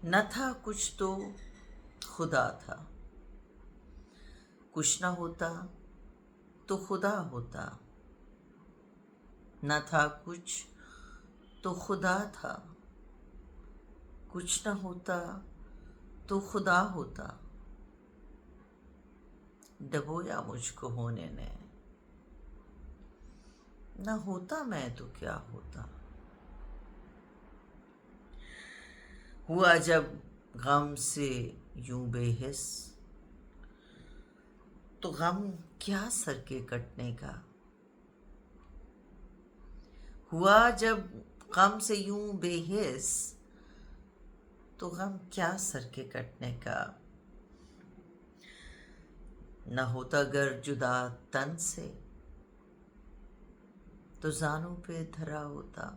نہ تھا کچھ تو خدا تھا، کچھ نہ ہوتا تو خدا ہوتا، نہ تھا کچھ تو خدا تھا، کچھ نہ ہوتا تو خدا ہوتا، ڈبویا مجھ کو ہونے نے، نہ ہوتا میں تو کیا ہوتا۔ ہوا جب غم سے یوں بے حس، تو غم کیا سر کے کٹنے کا۔ ہوا جب غم سے یوں بے حس، تو غم کیا سر کے کٹنے کا۔ نہ ہوتا گر جدا تن سے، تو زانوں پہ دھرا ہوتا۔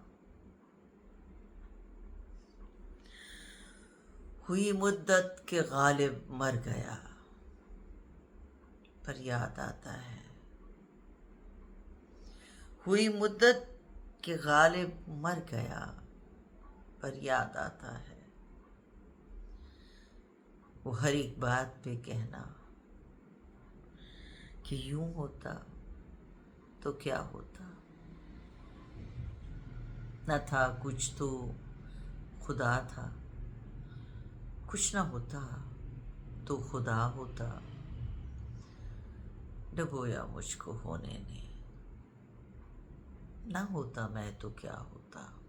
ہوئی مدت کہ غالب مر گیا، پر یاد آتا ہے۔ ہوئی مدت کہ غالب مر گیا، پر یاد آتا ہے۔ وہ ہر ایک بات پہ کہنا کہ یوں ہوتا تو کیا ہوتا۔ نہ تھا کچھ تو خدا تھا، کچھ نہ ہوتا تو خدا ہوتا، ڈبویا مجھ کو ہونے نے، نہ ہوتا میں تو کیا ہوتا۔